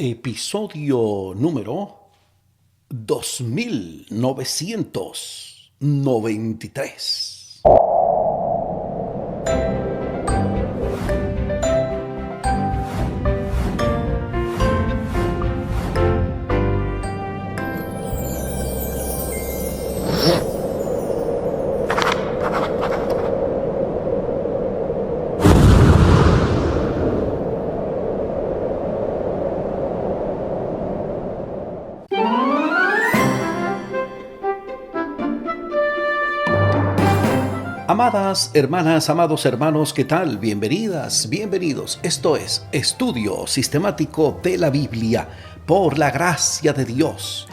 Episodio número 2993. Amadas hermanas, amados hermanos, ¿qué tal? Bienvenidas, bienvenidos. Esto es Estudio Sistemático de la Biblia por la gracia de Dios.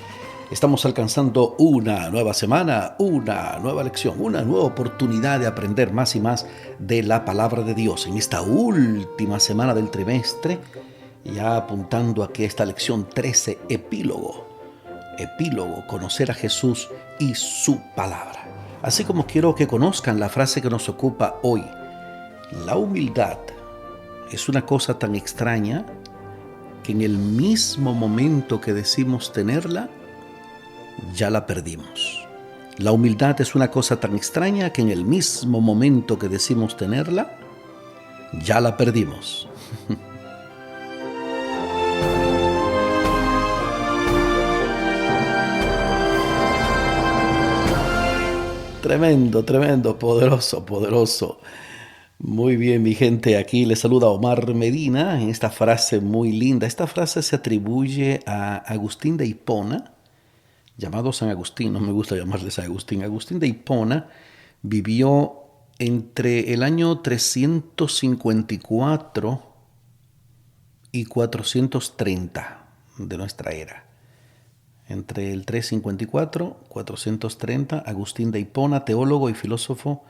Estamos alcanzando una nueva semana, una nueva lección, una nueva oportunidad de aprender más y más de la palabra de Dios. En esta última semana del trimestre, ya apuntando aquí a esta lección 13, epílogo, conocer a Jesús y su palabra. Así como quiero que conozcan la frase que nos ocupa hoy. La humildad es una cosa tan extraña que en el mismo momento que decimos tenerla, ya la perdimos. La humildad es una cosa tan extraña que en el mismo momento que decimos tenerla, ya la perdimos. Tremendo, poderoso. Muy bien, mi gente, aquí les saluda Omar Medina en esta frase muy linda. Esta frase se atribuye a Agustín de Hipona, llamado San Agustín, no me gusta llamarle San Agustín. Agustín de Hipona vivió entre el año 354 y 430 de nuestra era. Entre el 354 y 430, Agustín de Hipona, teólogo y filósofo,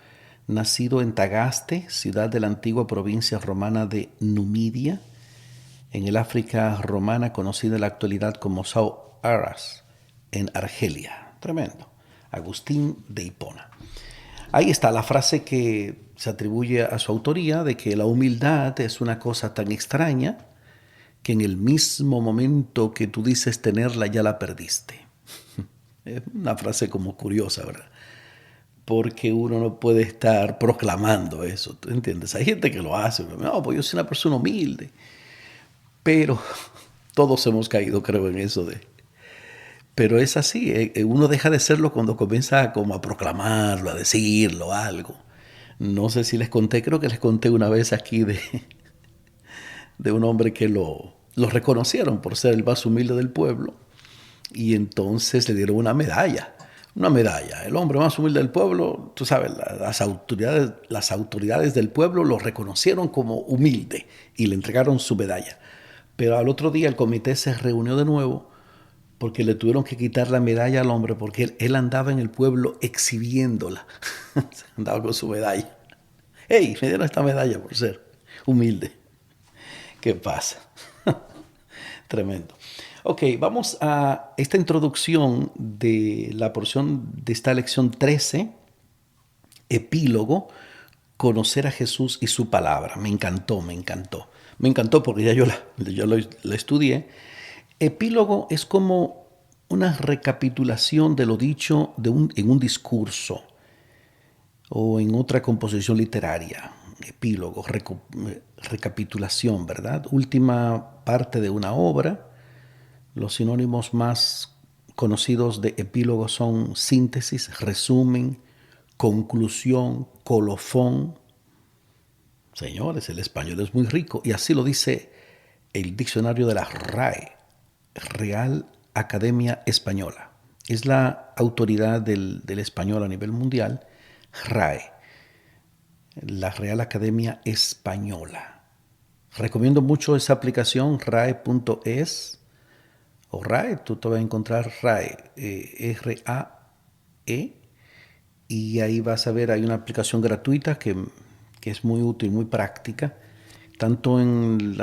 nacido en Tagaste, ciudad de la antigua provincia romana de Numidia, en el África romana conocida en la actualidad como Sao Aras, en Argelia. Tremendo. Agustín de Hipona. Ahí está la frase que se atribuye a su autoría de que la humildad es una cosa tan extraña que en el mismo momento que tú dices tenerla, ya la perdiste. Es una frase como curiosa, ¿verdad? Porque uno no puede estar proclamando eso, ¿tú entiendes? Hay gente que lo hace, no, pues yo soy una persona humilde. Pero todos hemos caído, creo, en eso de... Pero es así, uno deja de serlo cuando comienza como a proclamarlo, a decirlo, algo. No sé si les conté, creo que les conté una vez aquí de un hombre que lo reconocieron por ser el más humilde del pueblo y entonces le dieron una medalla. El hombre más humilde del pueblo, tú sabes, las autoridades del pueblo lo reconocieron como humilde y le entregaron su medalla. Pero al otro día el comité se reunió de nuevo porque le tuvieron que quitar la medalla al hombre porque él andaba en el pueblo exhibiéndola. Andaba con su medalla. ¡Hey! Me dieron esta medalla por ser humilde. ¿Qué pasa? Tremendo. Ok, vamos a esta introducción de la porción de esta lección 13, epílogo, conocer a Jesús y su palabra. Me encantó. Me encantó porque ya yo la estudié. Epílogo es como una recapitulación de lo dicho en un discurso o en otra composición literaria. Epílogo, recapitulación, ¿verdad? Última parte de una obra. Los sinónimos más conocidos de epílogo son síntesis, resumen, conclusión, colofón. Señores, el español es muy rico y así lo dice el diccionario de la RAE, Real Academia Española. Es la autoridad del español a nivel mundial, RAE, la Real Academia Española. Recomiendo mucho esa aplicación, rae.es, o RAE, tú te vas a encontrar RAE, R-A-E, y ahí vas a ver, hay una aplicación gratuita que es muy útil, muy práctica, tanto en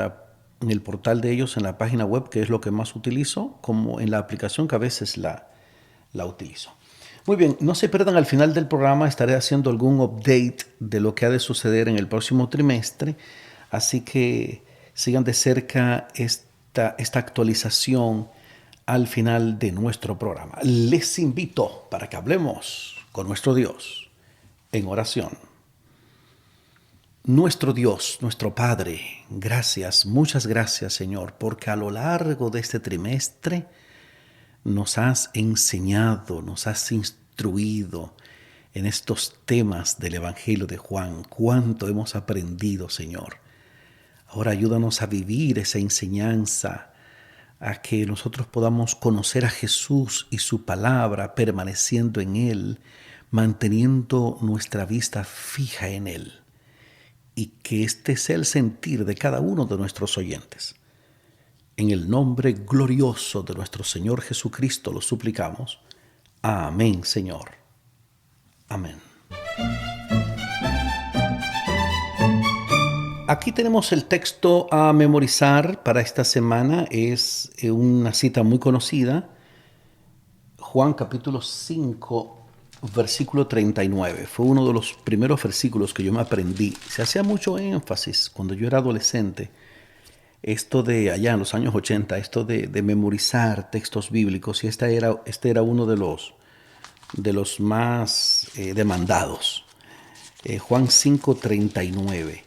el portal de ellos, en la página web, que es lo que más utilizo, como en la aplicación que a veces la utilizo. Muy bien, no se pierdan al final del programa, estaré haciendo algún update de lo que ha de suceder en el próximo trimestre, así que sigan de cerca esta actualización al final de nuestro programa. Les invito para que hablemos con nuestro Dios en oración. Nuestro Dios, nuestro Padre, gracias, muchas gracias, Señor, porque a lo largo de este trimestre nos has enseñado, nos has instruido en estos temas del Evangelio de Juan. Cuánto hemos aprendido, Señor. Ahora ayúdanos a vivir esa enseñanza, a que nosotros podamos conocer a Jesús y su palabra, permaneciendo en Él, manteniendo nuestra vista fija en Él. Y que este sea el sentir de cada uno de nuestros oyentes. En el nombre glorioso de nuestro Señor Jesucristo lo suplicamos. Amén, Señor. Amén. Aquí tenemos el texto a memorizar para esta semana. Es una cita muy conocida. Juan capítulo 5, versículo 39. Fue uno de los primeros versículos que yo me aprendí. Se hacía mucho énfasis cuando yo era adolescente. Esto de allá en los años 80, esto de memorizar textos bíblicos. Y este era uno de los más demandados. Juan 5, 39.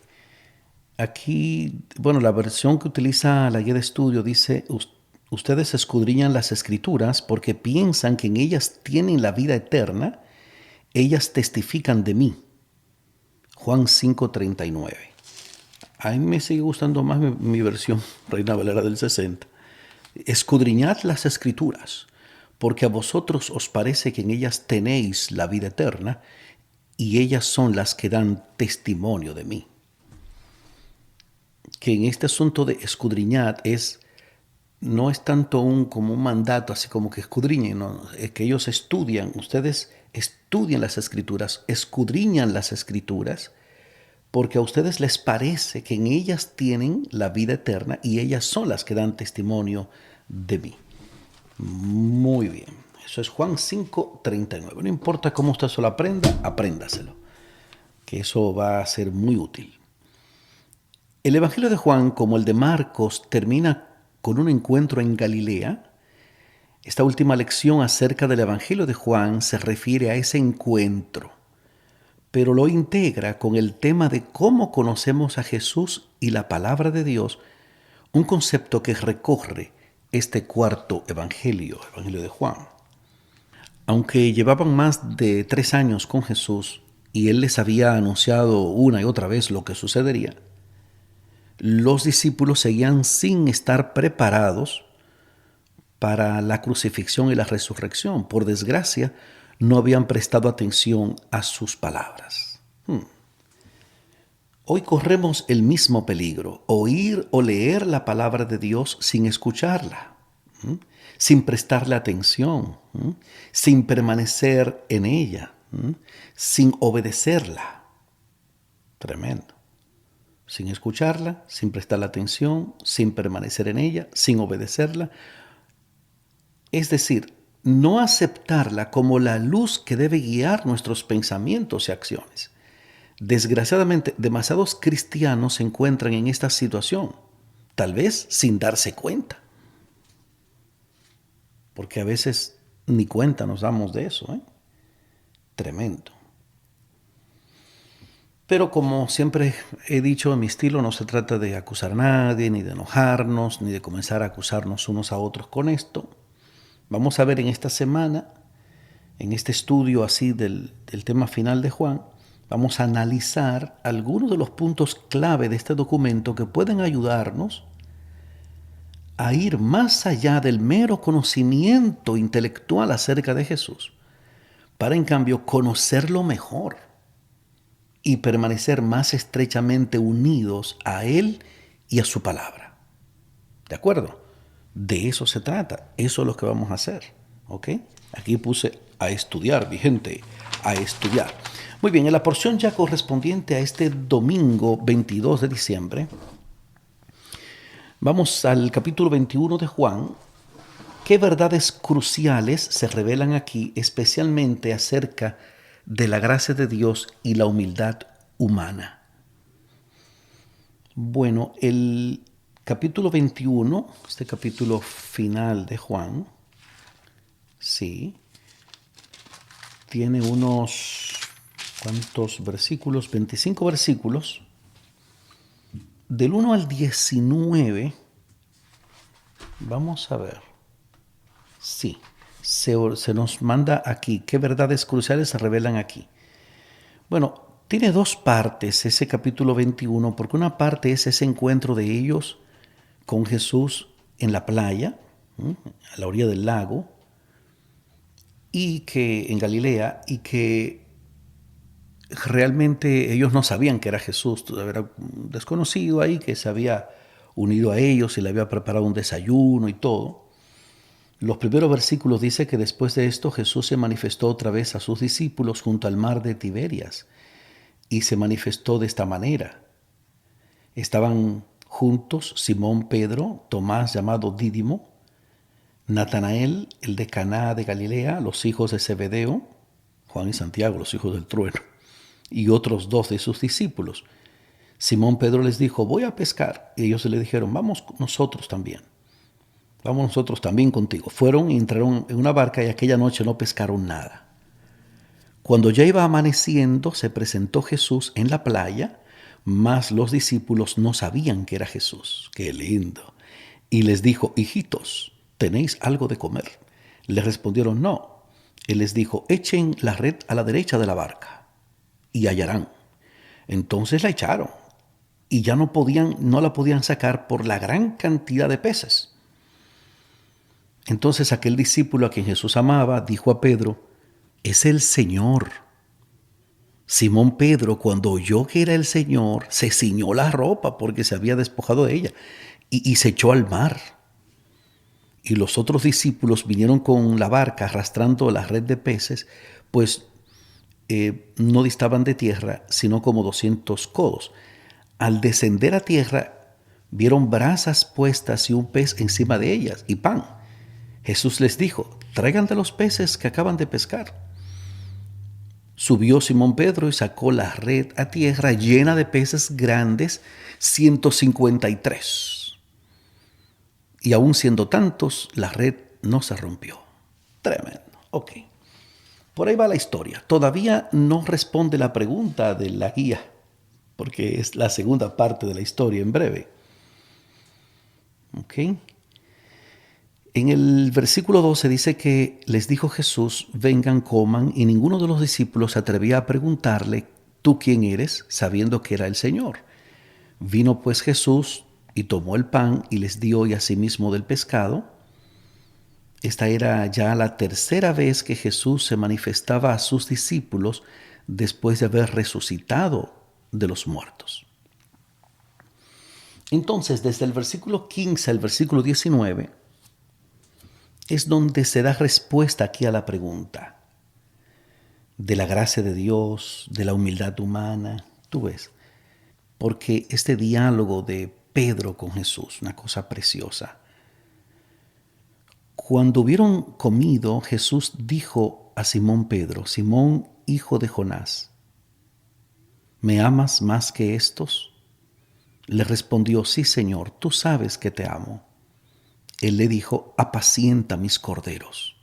Aquí, la versión que utiliza la guía de estudio dice: ustedes escudriñan las escrituras porque piensan que en ellas tienen la vida eterna. Ellas testifican de mí. Juan 5:39. A mí me sigue gustando más mi versión, Reina Valera del 60. Escudriñad las escrituras, porque a vosotros os parece que en ellas tenéis la vida eterna, y ellas son las que dan testimonio de mí. Que en este asunto de escudriñar no es tanto como un mandato, así como que escudriñen, no, es que ellos estudian, ustedes estudian las escrituras, escudriñan las escrituras, porque a ustedes les parece que en ellas tienen la vida eterna y ellas son las que dan testimonio de mí. Muy bien, eso es Juan 5:39. No importa cómo usted se lo aprenda, apréndaselo, que eso va a ser muy útil. El Evangelio de Juan, como el de Marcos, termina con un encuentro en Galilea. Esta última lección acerca del Evangelio de Juan se refiere a ese encuentro, pero lo integra con el tema de cómo conocemos a Jesús y la palabra de Dios, un concepto que recorre este cuarto Evangelio de Juan. Aunque llevaban más de 3 años con Jesús y Él les había anunciado una y otra vez lo que sucedería, los discípulos seguían sin estar preparados para la crucifixión y la resurrección. Por desgracia, no habían prestado atención a sus palabras. Hoy corremos el mismo peligro: oír o leer la palabra de Dios sin escucharla, sin prestarle atención, sin permanecer en ella, sin obedecerla. Tremendo. Sin escucharla, sin prestarle atención, sin permanecer en ella, sin obedecerla. Es decir, no aceptarla como la luz que debe guiar nuestros pensamientos y acciones. Desgraciadamente, demasiados cristianos se encuentran en esta situación, tal vez sin darse cuenta. Porque a veces ni cuenta nos damos de eso, Tremendo. Pero como siempre he dicho en mi estilo, no se trata de acusar a nadie, ni de enojarnos, ni de comenzar a acusarnos unos a otros con esto. Vamos a ver en esta semana, en este estudio así del tema final de Juan, vamos a analizar algunos de los puntos clave de este documento que pueden ayudarnos a ir más allá del mero conocimiento intelectual acerca de Jesús, para en cambio conocerlo mejor y permanecer más estrechamente unidos a Él y a su palabra. ¿De acuerdo? De eso se trata. Eso es lo que vamos a hacer. ¿Ok? Aquí puse a estudiar, mi gente, a estudiar. Muy bien, en la porción ya correspondiente a este domingo 22 de diciembre, vamos al capítulo 21 de Juan. ¿Qué verdades cruciales se revelan aquí, especialmente acerca de la gracia de Dios y la humildad humana? Bueno, el Capítulo 21, este capítulo final de Juan, sí, tiene unos, ¿cuántos versículos? 25 versículos. Del 1 al 19, vamos a ver. Sí, se nos manda aquí. ¿Qué verdades cruciales se revelan aquí? Bueno, tiene dos partes ese capítulo 21, porque una parte es ese encuentro de ellos con Jesús en la playa, a la orilla del lago, y que en Galilea, y que realmente ellos no sabían que era Jesús, era un desconocido ahí que se había unido a ellos y le había preparado un desayuno y todo. Los primeros versículos dice que después de esto Jesús se manifestó otra vez a sus discípulos junto al mar de Tiberias y se manifestó de esta manera. Estaban juntos Simón Pedro, Tomás llamado Dídimo, Natanael, el de Caná de Galilea, los hijos de Zebedeo, Juan y Santiago, los hijos del trueno, y otros dos de sus discípulos. Simón Pedro les dijo, voy a pescar. Y ellos le dijeron, vamos nosotros también. Vamos nosotros también contigo. Fueron y entraron en una barca y aquella noche no pescaron nada. Cuando ya iba amaneciendo, se presentó Jesús en la playa, mas los discípulos no sabían que era Jesús. ¡Qué lindo! Y les dijo, hijitos, ¿tenéis algo de comer? Les respondieron, no. Él les dijo, echen la red a la derecha de la barca y hallarán. Entonces la echaron y ya no la podían sacar por la gran cantidad de peces. Entonces aquel discípulo a quien Jesús amaba dijo a Pedro, es el Señor. Simón Pedro, cuando oyó que era el Señor, se ciñó la ropa porque se había despojado de ella y se echó al mar. Y los otros discípulos vinieron con la barca arrastrando la red de peces, pues no distaban de tierra, sino como 200 codos. Al descender a tierra, vieron brasas puestas y un pez encima de ellas y pan. Jesús les dijo, traigan de los peces que acaban de pescar. Subió Simón Pedro y sacó la red a tierra llena de peces grandes, 153. Y aún siendo tantos, la red no se rompió. Tremendo. Ok. Por ahí va la historia. Todavía no responde la pregunta de la guía, porque es la segunda parte de la historia en breve. Ok. En el versículo 12 dice que les dijo Jesús, vengan, coman, y ninguno de los discípulos se atrevía a preguntarle, ¿tú quién eres?, sabiendo que era el Señor. Vino pues Jesús y tomó el pan y les dio y asimismo del pescado. Esta era ya la tercera vez que Jesús se manifestaba a sus discípulos después de haber resucitado de los muertos. Entonces, desde el versículo 15 al versículo 19, es donde se da respuesta aquí a la pregunta de la gracia de Dios, de la humildad humana, tú ves, porque este diálogo de Pedro con Jesús, una cosa preciosa. Cuando hubieron comido, Jesús dijo a Simón Pedro, Simón, hijo de Jonás, ¿me amas más que estos? Le respondió, sí, Señor, tú sabes que te amo. Él le dijo, apacienta mis corderos.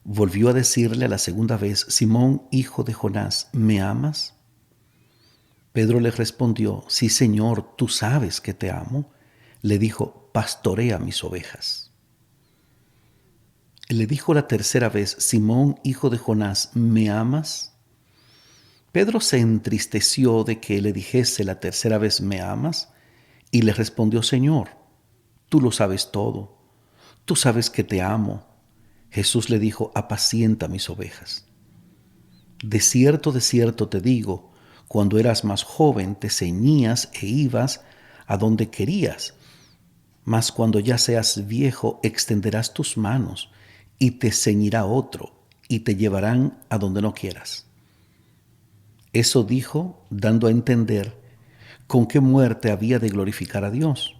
Volvió a decirle a la segunda vez, Simón, hijo de Jonás, ¿me amas? Pedro le respondió, sí, Señor, tú sabes que te amo. Le dijo, pastorea mis ovejas. Él le dijo la tercera vez, Simón, hijo de Jonás, ¿me amas? Pedro se entristeció de que le dijese la tercera vez, ¿me amas? Y le respondió, Señor, tú lo sabes todo, tú sabes que te amo. Jesús le dijo, apacienta mis ovejas. De cierto te digo, cuando eras más joven te ceñías e ibas a donde querías, mas cuando ya seas viejo extenderás tus manos y te ceñirá otro y te llevarán a donde no quieras. Eso dijo, dando a entender con qué muerte había de glorificar a Dios.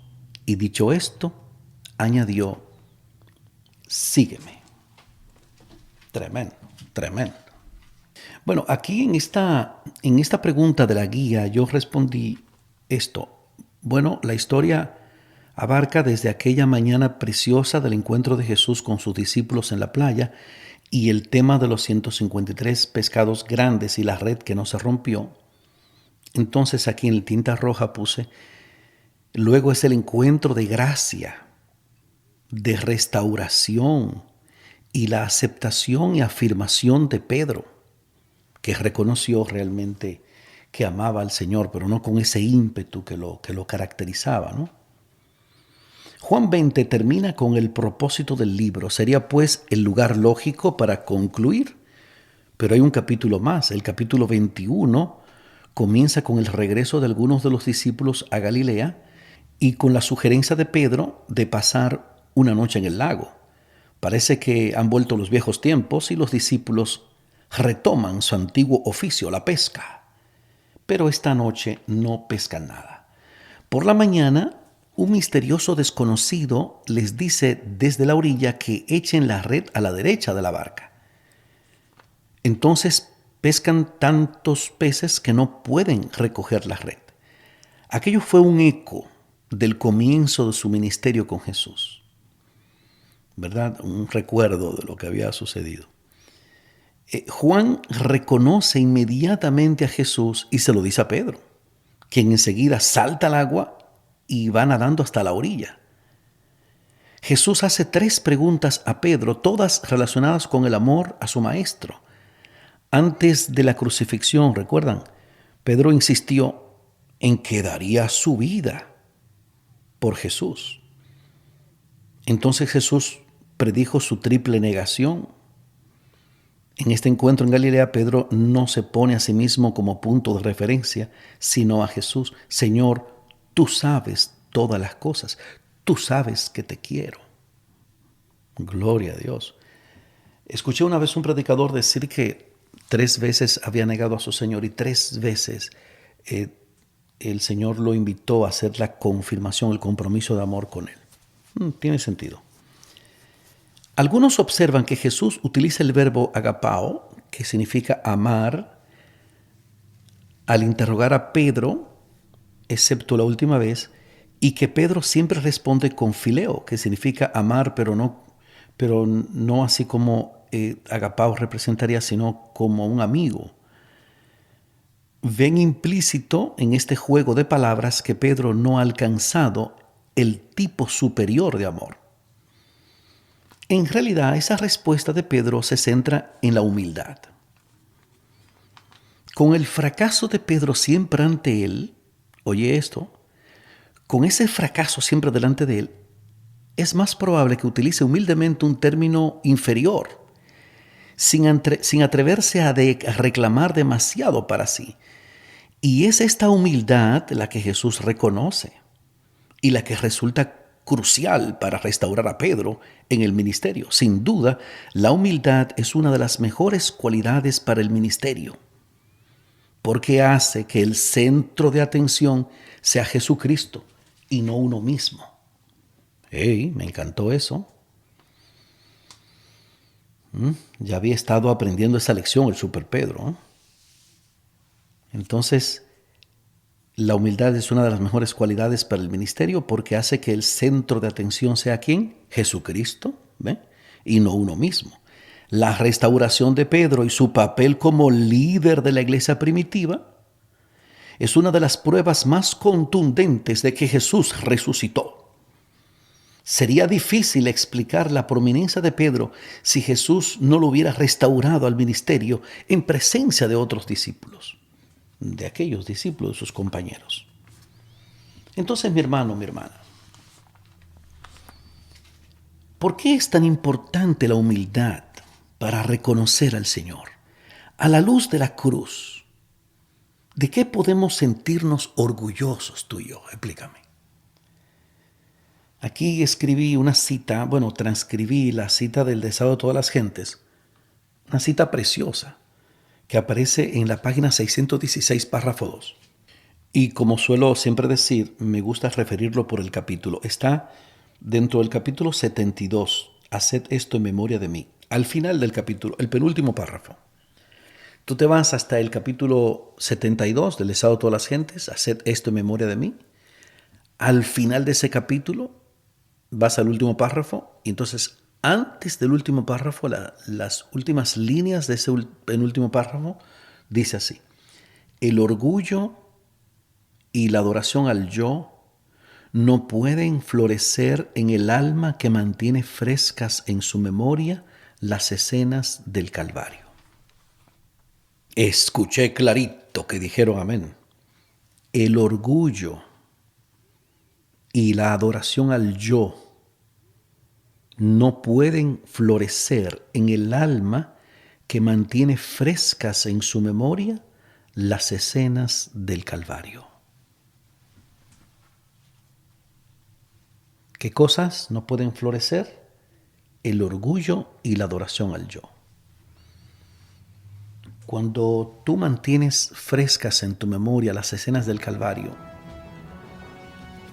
Y dicho esto, añadió, sígueme. Tremendo, tremendo. Bueno, aquí en esta pregunta de la guía yo respondí esto. Bueno, la historia abarca desde aquella mañana preciosa del encuentro de Jesús con sus discípulos en la playa y el tema de los 153 pescados grandes y la red que no se rompió. Entonces aquí en tinta roja puse, luego es el encuentro de gracia, de restauración y la aceptación y afirmación de Pedro, que reconoció realmente que amaba al Señor, pero no con ese ímpetu que lo caracterizaba, ¿no? Juan 20 termina con el propósito del libro. Sería pues el lugar lógico para concluir. Pero hay un capítulo más. El capítulo 21 comienza con el regreso de algunos de los discípulos a Galilea y con la sugerencia de Pedro de pasar una noche en el lago. Parece que han vuelto los viejos tiempos y los discípulos retoman su antiguo oficio, la pesca. Pero esta noche no pescan nada. Por la mañana, un misterioso desconocido les dice desde la orilla que echen la red a la derecha de la barca. Entonces pescan tantos peces que no pueden recoger la red. Aquello fue un eco del comienzo de su ministerio con Jesús, ¿verdad? Un recuerdo de lo que había sucedido. Juan reconoce inmediatamente a Jesús y se lo dice a Pedro, quien enseguida salta al agua y va nadando hasta la orilla. Jesús hace 3 preguntas a Pedro, todas relacionadas con el amor a su maestro. Antes de la crucifixión, ¿recuerdan? Pedro insistió en que daría su vida por Jesús. Entonces Jesús predijo su triple negación. En este encuentro en Galilea, Pedro no se pone a sí mismo como punto de referencia, sino a Jesús. Señor, tú sabes todas las cosas. Tú sabes que te quiero. Gloria a Dios. Escuché una vez un predicador decir que 3 veces había negado a su Señor y 3 veces el Señor lo invitó a hacer la confirmación, el compromiso de amor con él. Tiene sentido. Algunos observan que Jesús utiliza el verbo agapao, que significa amar, al interrogar a Pedro, excepto la última vez, y que Pedro siempre responde con fileo, que significa amar, pero no así como agapao representaría, sino como un amigo. Ven implícito en este juego de palabras que Pedro no ha alcanzado el tipo superior de amor. En realidad, esa respuesta de Pedro se centra en la humildad. Con el fracaso de Pedro siempre ante él, oye esto, con ese fracaso siempre delante de él, es más probable que utilice humildemente un término inferior, sin atreverse a reclamar demasiado para sí. Y es esta humildad la que Jesús reconoce y la que resulta crucial para restaurar a Pedro en el ministerio. Sin duda, la humildad es una de las mejores cualidades para el ministerio, porque hace que el centro de atención sea Jesucristo y no uno mismo. Me encantó eso. Ya había estado aprendiendo esa lección el Super Pedro. Entonces, la humildad es una de las mejores cualidades para el ministerio porque hace que el centro de atención sea ¿quién? Jesucristo, ¿ve? Y no uno mismo. La restauración de Pedro y su papel como líder de la iglesia primitiva es una de las pruebas más contundentes de que Jesús resucitó. Sería difícil explicar la prominencia de Pedro si Jesús no lo hubiera restaurado al ministerio en presencia de otros discípulos, de aquellos discípulos de sus compañeros. Entonces, mi hermano, mi hermana, ¿por qué es tan importante la humildad para reconocer al Señor? A la luz de la cruz, ¿de qué podemos sentirnos orgullosos tú y yo? Explícame. Aquí escribí una cita, transcribí la cita del deseo de todas las gentes, una cita preciosa que aparece en la página 616, párrafo 2. Y como suelo siempre decir, me gusta referirlo por el capítulo. Está dentro del capítulo 72, haced esto en memoria de mí. Al final del capítulo, el penúltimo párrafo. Tú te vas hasta el capítulo 72 del deseo de todas las gentes, haced esto en memoria de mí. al final de ese capítulo vas al último párrafo y entonces antes del último párrafo, las últimas líneas de ese penúltimo párrafo, dice así: el orgullo y la adoración al yo no pueden florecer en el alma que mantiene frescas en su memoria las escenas del Calvario. Escuché clarito que dijeron amén. El orgullo y la adoración al yo no pueden florecer en el alma que mantiene frescas en su memoria las escenas del Calvario. ¿Qué cosas no pueden florecer? El orgullo y la adoración al yo. Cuando tú mantienes frescas en tu memoria las escenas del Calvario,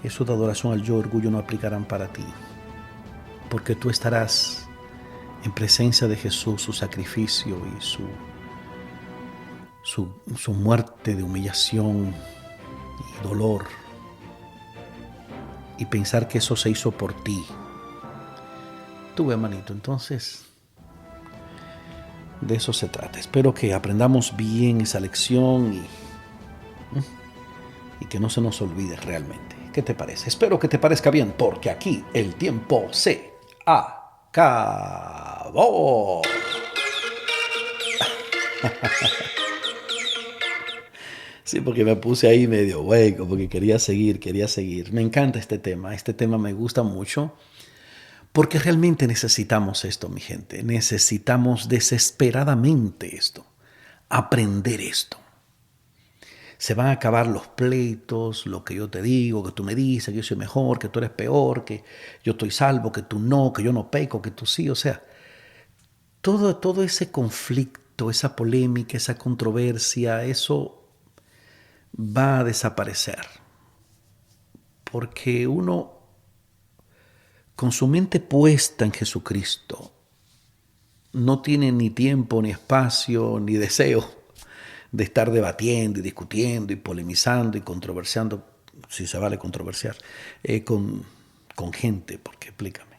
eso de adoración al yo, orgullo no aplicarán para ti, porque tú estarás en presencia de Jesús, su sacrificio y su muerte de humillación y dolor, y pensar que eso se hizo por ti. Tú, hermanito, entonces de eso se trata. Espero que aprendamos bien esa lección y que no se nos olvide realmente. ¿Qué te parece? Espero que te parezca bien, porque aquí el tiempo se acabó. Sí, porque me puse ahí medio hueco, porque quería seguir. Me encanta este tema me gusta mucho, porque realmente necesitamos esto, mi gente. Necesitamos desesperadamente esto, aprender esto. Se van a acabar los pleitos, lo que yo te digo, que tú me dices, que yo soy mejor, que tú eres peor, que yo estoy salvo, que tú no, que yo no peco, que tú sí. O sea, todo ese conflicto, esa polémica, esa controversia, eso va a desaparecer. Porque uno, con su mente puesta en Jesucristo, no tiene ni tiempo, ni espacio, ni deseo de estar debatiendo y discutiendo y polemizando y controversiando, si se vale controversiar, con gente, porque explícame,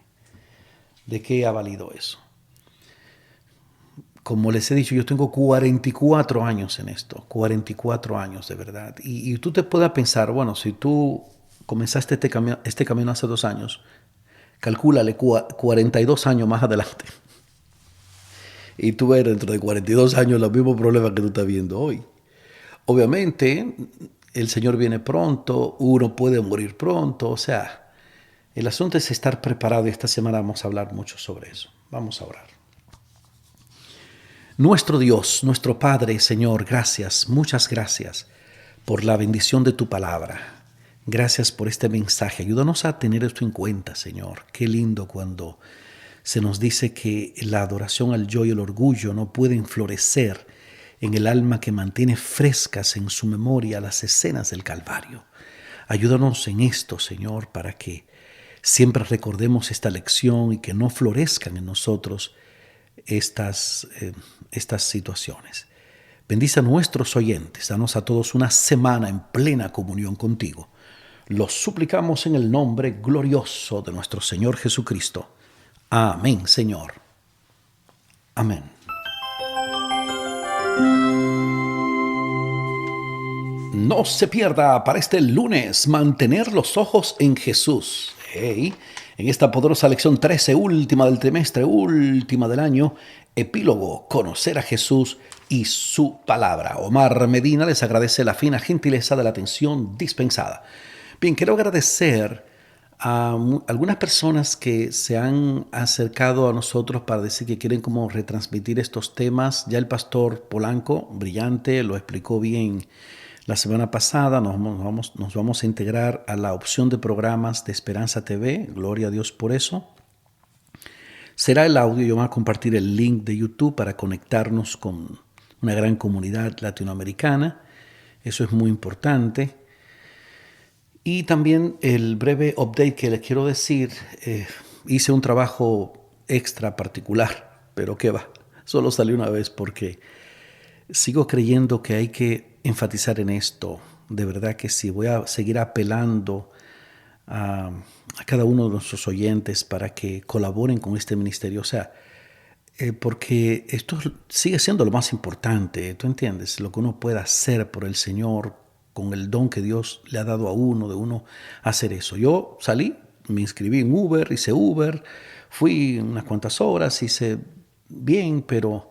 ¿de qué ha valido eso? Como les he dicho, yo tengo 44 años en esto, 44 años de verdad. Y tú te puedas pensar, bueno, si tú comenzaste este camino hace 2 años, calcúlale 42 años más adelante. Y tú ves dentro de 42 años los mismos problemas que tú estás viendo hoy. Obviamente, el Señor viene pronto, uno puede morir pronto, o sea, el asunto es estar preparado y esta semana vamos a hablar mucho sobre eso. Vamos a orar. Nuestro Dios, nuestro Padre, Señor, gracias, muchas gracias por la bendición de tu palabra. Gracias por este mensaje. Ayúdanos a tener esto en cuenta, Señor. Qué lindo cuando se nos dice que la adoración al yo y el orgullo no pueden florecer en el alma que mantiene frescas en su memoria las escenas del Calvario. Ayúdanos en esto, Señor, para que siempre recordemos esta lección y que no florezcan en nosotros estas situaciones. Bendice a nuestros oyentes, danos a todos una semana en plena comunión contigo. Los suplicamos en el nombre glorioso de nuestro Señor Jesucristo. Amén, Señor. Amén. No se pierda para este lunes mantener los ojos en Jesús. Hey, en esta poderosa lección 13, última del trimestre, última del año, epílogo, conocer a Jesús y su palabra. Omar Medina les agradece la fina gentileza de la atención dispensada. Bien, quiero agradecer a algunas personas que se han acercado a nosotros para decir que quieren como retransmitir estos temas. Ya el pastor Polanco, brillante, lo explicó bien la semana pasada. Nos vamos a integrar a la opción de programas de Esperanza TV. Gloria a Dios por eso. Será el audio. Yo voy a compartir el link de YouTube para conectarnos con una gran comunidad latinoamericana. Eso es muy importante. Y también el breve update que les quiero decir, hice un trabajo extra particular, pero qué va, solo salió una vez porque sigo creyendo que hay que enfatizar en esto. De verdad que sí, voy a seguir apelando a cada uno de nuestros oyentes para que colaboren con este ministerio. O sea, porque esto sigue siendo lo más importante, ¿tú entiendes? Lo que uno pueda hacer por el Señor con el don que Dios le ha dado a uno, de uno hacer eso. Yo salí, me inscribí en Uber, hice Uber, fui unas cuantas horas, hice bien, pero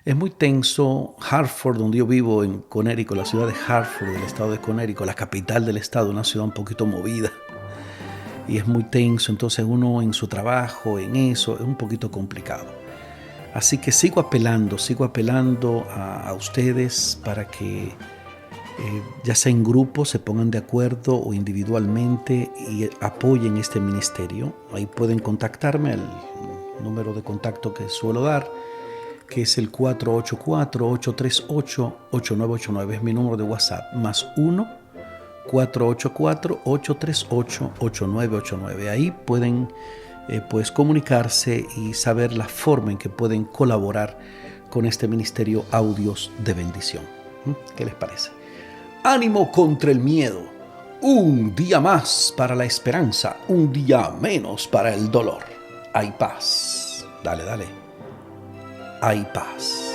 es muy tenso. Hartford, donde yo vivo, en Connecticut, la ciudad de Hartford, del estado de Connecticut, la capital del estado, una ciudad un poquito movida. Y es muy tenso, entonces uno en su trabajo, en eso, es un poquito complicado. Así que sigo apelando a ustedes para que ya sea en grupo se pongan de acuerdo o individualmente y apoyen este ministerio. Ahí pueden contactarme al número de contacto que suelo dar, que es el 484-838-8989. Es mi número de WhatsApp, más 1-484-838-8989. Ahí pueden pues comunicarse y saber la forma en que pueden colaborar con este ministerio Audios de Bendición. ¿Qué les parece? Ánimo contra el miedo. Un día más para la esperanza, un día menos para el dolor. Hay paz. Dale, dale. Hay paz.